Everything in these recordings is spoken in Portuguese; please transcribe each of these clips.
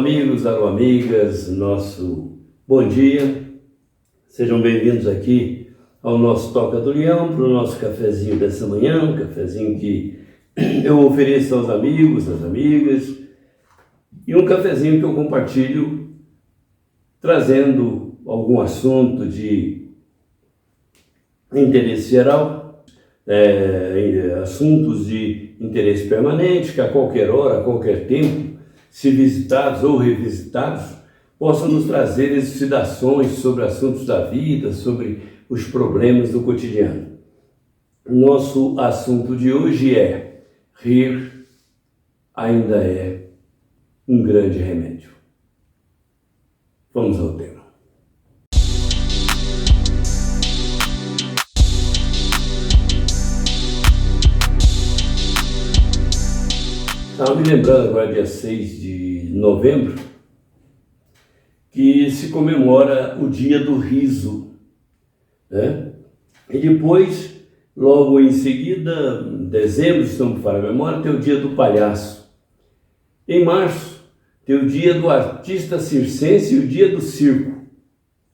amigos, alô amigas, nosso bom dia. Sejam bem-vindos aqui ao nosso Toca do Leão, para o nosso cafezinho dessa manhã, um cafezinho que eu ofereço aos amigos, às amigas, e um cafezinho que eu compartilho trazendo algum assunto de interesse geral, assuntos de interesse permanente, que a qualquer hora, a qualquer tempo, se visitados ou revisitados, possam nos trazer elucidações sobre assuntos da vida, sobre os problemas do cotidiano. Nosso assunto de hoje é: rir ainda é um grande remédio. Vamos ao tema. Estava me lembrando agora, dia 6 de novembro, que se comemora o Dia do Riso, né? E depois, logo em seguida, em dezembro, se não me falha a memória, tem o Dia do Palhaço. Em março, tem o Dia do Artista Circense e o Dia do Circo,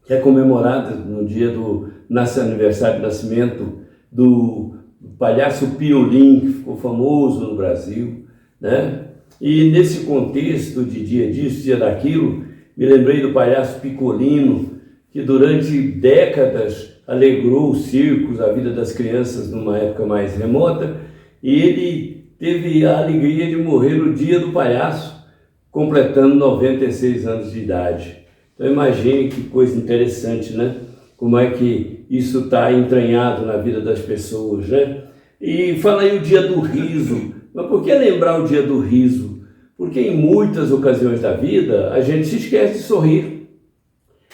que é comemorado no dia do aniversário de nascimento do palhaço Piolim, que ficou famoso no Brasil, né? E nesse contexto de dia disso, dia daquilo, me lembrei do palhaço Picolino, que durante décadas alegrou os circos, a vida das crianças numa época mais remota, e ele teve a alegria de morrer no dia do palhaço, completando 96 anos de idade. Então imagine que coisa interessante, né? Como é que isso está entranhado na vida das pessoas, né? E fala aí o Dia do Riso. Mas por que lembrar o Dia do Riso? Porque em muitas ocasiões da vida a gente se esquece de sorrir,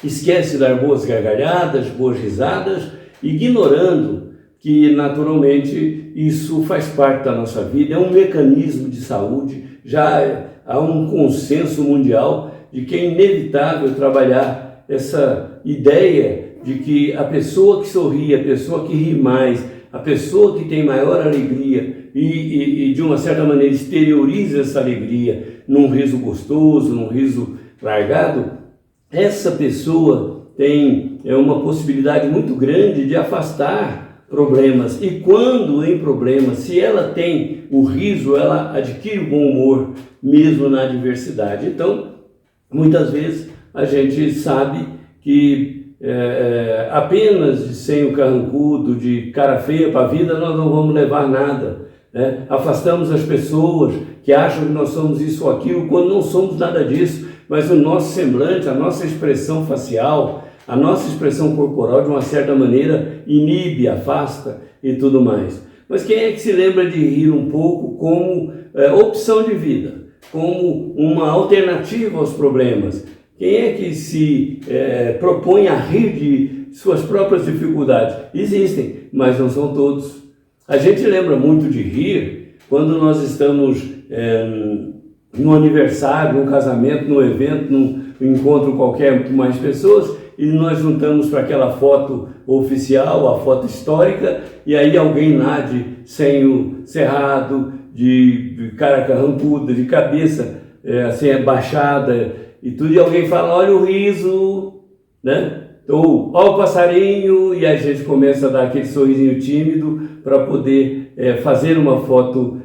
esquece de dar boas gargalhadas, boas risadas, ignorando que naturalmente isso faz parte da nossa vida, é um mecanismo de saúde. Já há um consenso mundial de que é inevitável trabalhar essa ideia de que a pessoa que sorri, a pessoa que ri mais, a pessoa que tem maior alegria e de uma certa maneira exterioriza essa alegria num riso gostoso, num riso largado, essa pessoa tem uma possibilidade muito grande de afastar problemas. E quando em problemas, se ela tem o riso, ela adquire o bom humor mesmo na adversidade. Então, muitas vezes a gente sabe que apenas de senho carrancudo, de cara feia para a vida, nós não vamos levar nada, né? Afastamos as pessoas que acham que nós somos isso ou aquilo, quando não somos nada disso, mas o nosso semblante, a nossa expressão facial, a nossa expressão corporal, de uma certa maneira, inibe, afasta e tudo mais. Mas quem é que se lembra de rir um pouco como opção de vida, como uma alternativa aos problemas? Quem é que se propõe a rir de suas próprias dificuldades? Existem, mas não são todos. A gente lembra muito de rir quando nós estamos num aniversário, num casamento, num evento, num encontro qualquer com mais pessoas, e nós juntamos para aquela foto oficial, a foto histórica, e aí alguém lá de senho cerrado, de cara carrancuda, de cabeça assim baixada, e tudo, e alguém fala: olha o riso, né? Ou olha o passarinho, e a gente começa a dar aquele sorrisinho tímido para poder fazer uma foto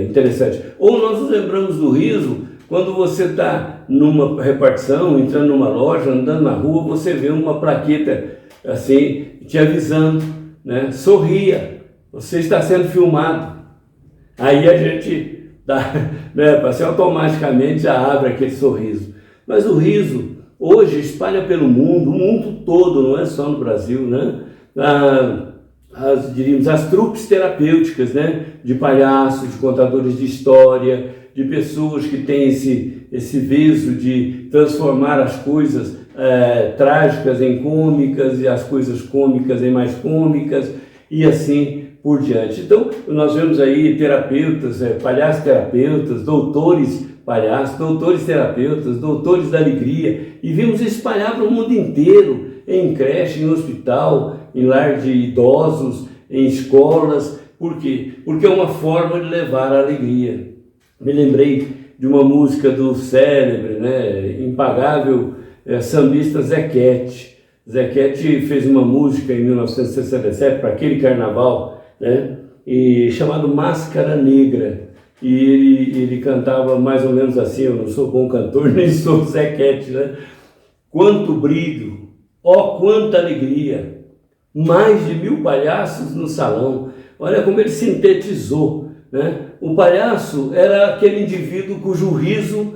interessante. Ou nós nos lembramos do riso quando você está numa repartição, entrando numa loja, andando na rua, você vê uma plaqueta assim, te avisando, né? Sorria, você está sendo filmado. Aí a gente assim, automaticamente já abre aquele sorriso. Mas o riso hoje espalha pelo mundo, o mundo todo, não é só no Brasil, né? As trupes terapêuticas, né? De palhaços, de contadores de história, de pessoas que têm esse veso de transformar as coisas trágicas em cômicas e as coisas cômicas em mais cômicas e assim por diante. Então, nós vemos aí terapeutas, palhaços terapeutas, doutores palhaços, doutores terapeutas, doutores da alegria, e vimos espalhar para o mundo inteiro, em creche, em hospital, em lar de idosos, em escolas. Por quê? Porque é uma forma de levar a alegria. Me lembrei de uma música do célebre, né, impagável sambista Zequete. Zequete fez uma música em 1967 para aquele carnaval, né, chamado Máscara Negra. E ele cantava mais ou menos assim, eu não sou bom cantor, nem sou Zequete, né? Quanto brilho, ó quanta alegria, mais de 1000 palhaços no salão. Olha como ele sintetizou, né? O palhaço era aquele indivíduo cujo riso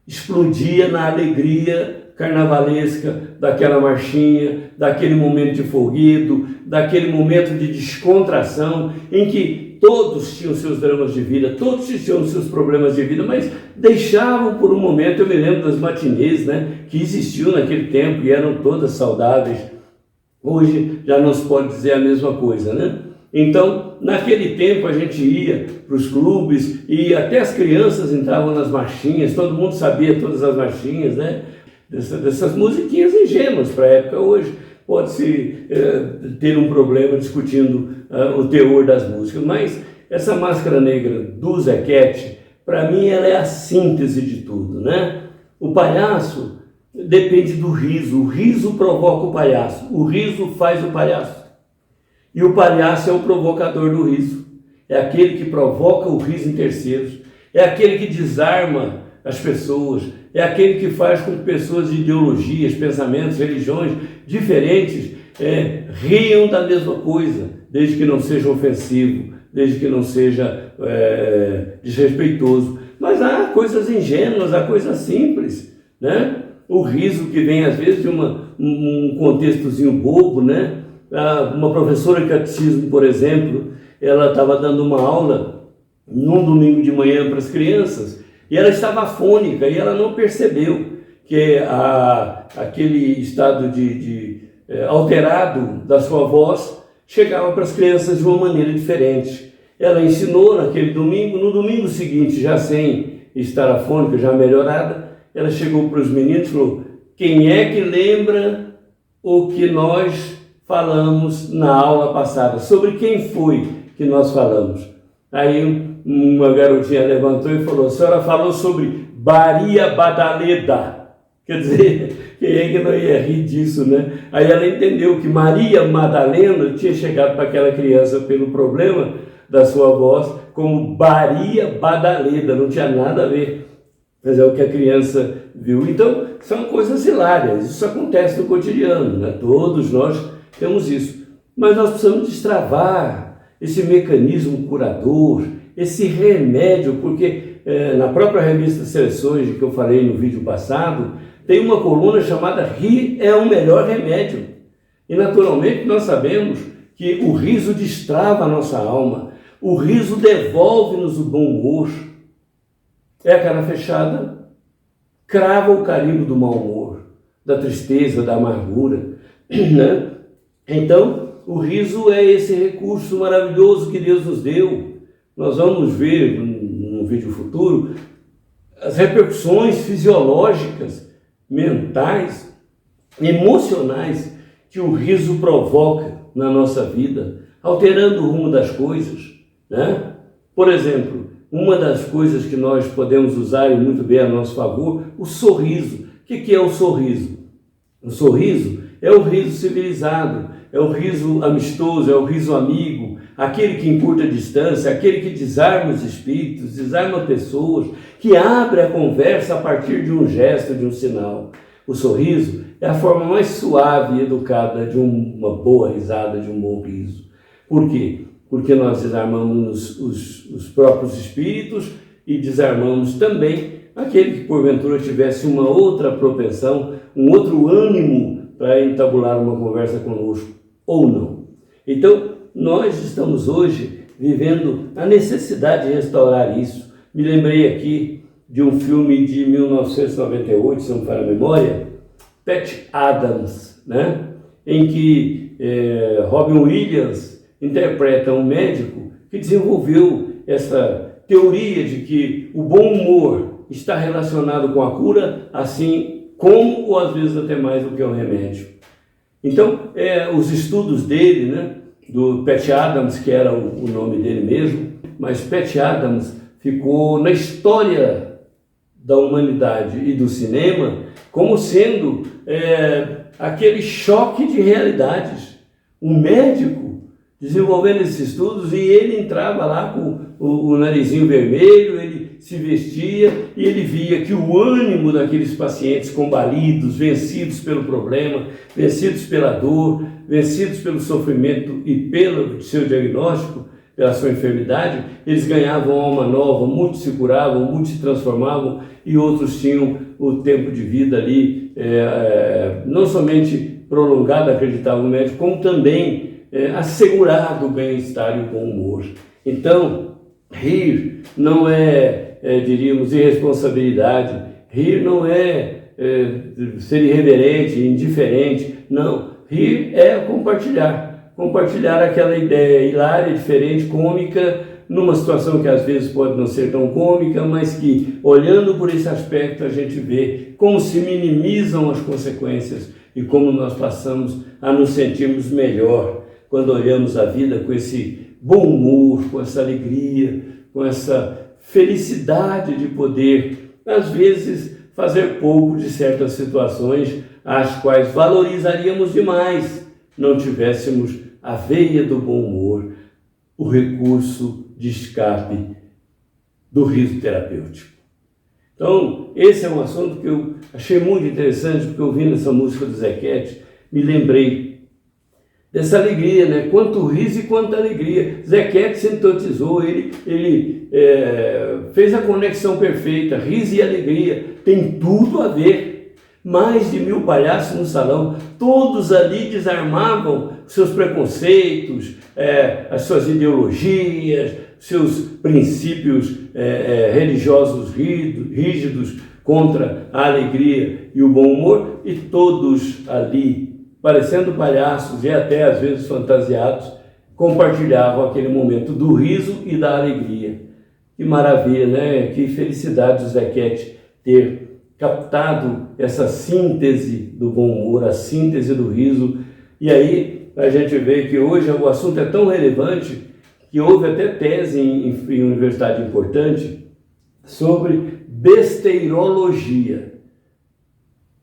explodia na alegria carnavalesca daquela marchinha, daquele momento de folguedo, daquele momento de descontração em que todos tinham seus dramas de vida, todos tinham seus problemas de vida, mas deixavam por um momento. Eu me lembro das matinês, né, que existiam naquele tempo e eram todas saudáveis. Hoje já não se pode dizer a mesma coisa, né? Então, naquele tempo a gente ia para os clubes e até as crianças entravam nas marchinhas, todo mundo sabia todas as marchinhas, né? Dessas musiquinhas ingênuas para a época. Hoje pode-se ter um problema discutindo o teor das músicas, mas essa Máscara Negra do Zequete, para mim, ela é a síntese de tudo, né? O palhaço depende do riso, o riso provoca o palhaço, o riso faz o palhaço. E o palhaço é o provocador do riso, é aquele que provoca o riso em terceiros, é aquele que desarma as pessoas, é aquele que faz com que pessoas de ideologias, pensamentos, religiões diferentes riam da mesma coisa, desde que não seja ofensivo, desde que não seja desrespeitoso. Mas há coisas ingênuas, há coisas simples, né? O riso que vem às vezes de um contextozinho bobo, né? Uma professora de catecismo, por exemplo, ela estava dando uma aula num domingo de manhã para as crianças e ela estava afônica e ela não percebeu que aquele estado alterado da sua voz chegava para as crianças de uma maneira diferente. Ela ensinou naquele domingo, no domingo seguinte, já sem estar afônica, já melhorada, ela chegou para os meninos e falou: quem é que lembra o que nós falamos na aula passada? Sobre quem foi que nós falamos? Aí uma garotinha levantou e falou: a senhora falou sobre Maria Badaleda. Quer dizer, quem é que não ia rir disso, né? Aí ela entendeu que Maria Madalena tinha chegado para aquela criança pelo problema da sua voz como Maria Badaleda, não tinha nada a ver. Mas é o que a criança viu. Então, são coisas hilárias, isso acontece no cotidiano, né? Todos nós temos isso. Mas nós precisamos destravar esse mecanismo curador, esse remédio, porque na própria revista Seleções, que eu falei no vídeo passado, tem uma coluna chamada Rir é o melhor remédio. E naturalmente nós sabemos que o riso destrava a nossa alma, o riso devolve-nos o bom humor. É a cara fechada, crava o carimbo do mau humor, da tristeza, da amargura, né? Então, o riso é esse recurso maravilhoso que Deus nos deu. Nós vamos ver no vídeo futuro as repercussões fisiológicas, mentais, emocionais que o riso provoca na nossa vida, alterando o rumo das coisas, né? Por exemplo, uma das coisas que nós podemos usar e muito bem a nosso favor, o sorriso. O que é o sorriso? O sorriso é o riso civilizado, é o riso amistoso, é o riso amigo, aquele que encurta a distância, aquele que desarma os espíritos, desarma pessoas, que abre a conversa a partir de um gesto, de um sinal. O sorriso é a forma mais suave e educada de uma boa risada, de um bom riso. Por quê? Porque nós desarmamos os próprios espíritos e desarmamos também aquele que porventura tivesse uma outra propensão, um outro ânimo para entabular uma conversa conosco, ou não. Então, nós estamos hoje vivendo a necessidade de restaurar isso. Me lembrei aqui de um filme de 1998, se não me falha a memória, Patch Adams, né? Em que Robin Williams interpreta um médico que desenvolveu essa teoria de que o bom humor está relacionado com a cura, assim como ou às vezes até mais do que um remédio. Então, os estudos dele, né, do Patch Adams, que era o nome dele mesmo, mas Patch Adams ficou na história da humanidade e do cinema como sendo aquele choque de realidades. Um médico desenvolvendo esses estudos, e ele entrava lá com o narizinho vermelho, ele se vestia e ele via que o ânimo daqueles pacientes combalidos, vencidos pelo problema, vencidos pela dor, vencidos pelo sofrimento e pelo seu diagnóstico, pela sua enfermidade, eles ganhavam alma nova, muitos se curavam, muitos se transformavam e outros tinham o tempo de vida ali, não somente prolongado, acreditava no médico, como também assegurado o bem-estar e o bom humor. Então, rir não diríamos, irresponsabilidade, rir não ser irreverente, indiferente, não, rir é compartilhar aquela ideia hilária, diferente, cômica, numa situação que às vezes pode não ser tão cômica, mas que, olhando por esse aspecto, a gente vê como se minimizam as consequências e como nós passamos a nos sentirmos melhor quando olhamos a vida com esse bom humor, com essa alegria, com essa felicidade de poder, às vezes, fazer pouco de certas situações as quais valorizaríamos demais não tivéssemos a veia do bom humor, o recurso de escape do riso terapêutico. Então, esse é um assunto que eu achei muito interessante, porque ouvindo essa música do Zequete, me lembrei dessa alegria, né? Quanto riso e quanta alegria. Zequete sintetizou, ele fez a conexão perfeita, riso e alegria, tem tudo a ver. Mais de 1000 palhaços no salão, todos ali desarmavam seus preconceitos, as suas ideologias, seus princípios religiosos rígidos contra a alegria e o bom humor, e todos ali, parecendo palhaços e até às vezes fantasiados, compartilhavam aquele momento do riso e da alegria. Que maravilha, né? Que felicidade o Zequete ter captado essa síntese do bom humor, a síntese do riso. E aí a gente vê que hoje o assunto é tão relevante que houve até tese em universidade importante sobre besteirologia.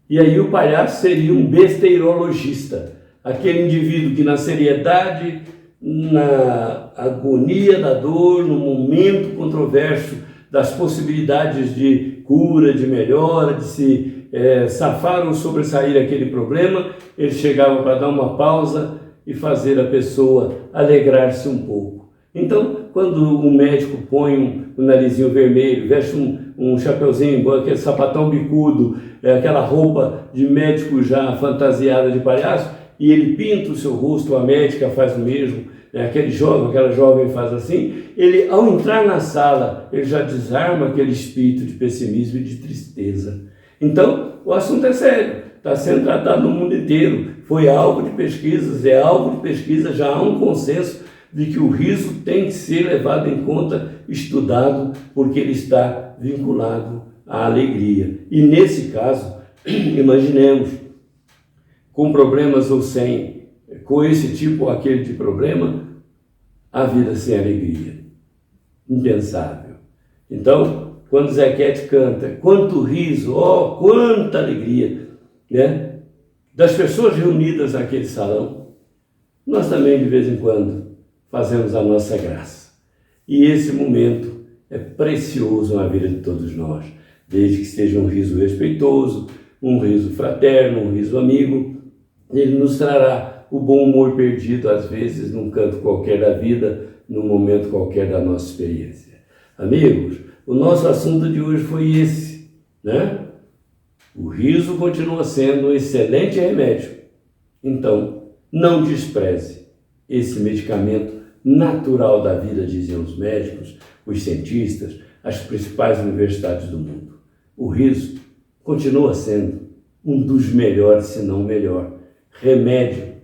E aí o palhaço seria um besteirologista, aquele indivíduo que na seriedade, na agonia da dor, no momento controverso das possibilidades de cura, de melhora, de se safar ou sobressair aquele problema, ele chegava para dar uma pausa e fazer a pessoa alegrar-se um pouco. Então, quando um médico põe um narizinho vermelho, veste um chapeuzinho, aquele sapatão bicudo, aquela roupa de médico já fantasiada de palhaço, e ele pinta o seu rosto, a médica faz o mesmo, aquela jovem faz assim, ele, ao entrar na sala, ele já desarma aquele espírito de pessimismo e de tristeza. Então, o assunto é sério, está sendo tratado no mundo inteiro, foi alvo de pesquisas, é alvo de pesquisa, já há um consenso de que o riso tem que ser levado em conta, estudado, porque ele está vinculado à alegria. E nesse caso, imaginemos, com problemas ou sem, com esse tipo ou aquele de problema, a vida sem alegria. Impensável. Então, quando Zequete canta, quanto riso, quanta alegria, né? Das pessoas reunidas naquele salão, nós também, de vez em quando, fazemos a nossa graça. E esse momento é precioso na vida de todos nós, desde que seja um riso respeitoso, um riso fraterno, um riso amigo. Ele nos trará o bom humor perdido, às vezes, num canto qualquer da vida, num momento qualquer da nossa experiência. Amigos, o nosso assunto de hoje foi esse, né? O riso continua sendo um excelente remédio. Então, não despreze esse medicamento natural da vida, diziam os médicos, os cientistas, as principais universidades do mundo. O riso continua sendo um dos melhores, se não o melhor, remédio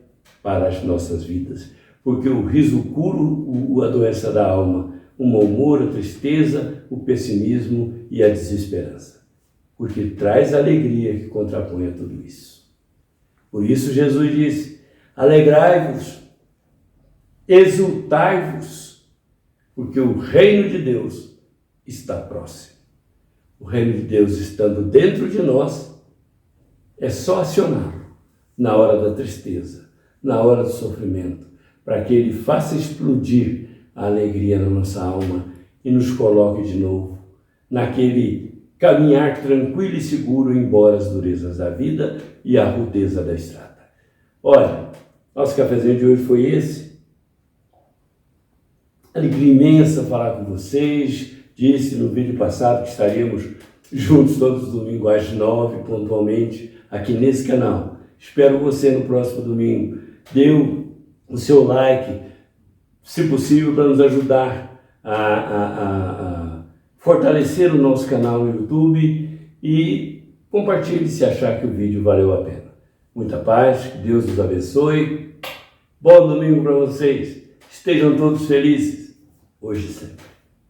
para as nossas vidas, porque o riso cura a doença da alma, o mau humor, a tristeza, o pessimismo e a desesperança, porque traz alegria que contrapõe a tudo isso. Por isso Jesus disse, alegrai-vos, exultai-vos, porque o reino de Deus está próximo. o reino de Deus estando dentro de nós, é só acioná-lo na hora da tristeza, na hora do sofrimento, para que ele faça explodir a alegria na nossa alma e nos coloque de novo naquele caminhar tranquilo e seguro, embora as durezas da vida e a rudeza da estrada. Olha, nosso cafezinho de hoje foi esse. Alegria imensa falar com vocês. Disse no vídeo passado que estaríamos juntos todos os domingos às 9, pontualmente, aqui nesse canal. Espero você no próximo domingo. Dê o seu like, se possível, para nos ajudar a fortalecer o nosso canal no YouTube, e compartilhe se achar que o vídeo valeu a pena. Muita paz, que Deus nos abençoe. Bom domingo para vocês. Estejam todos felizes, hoje e sempre.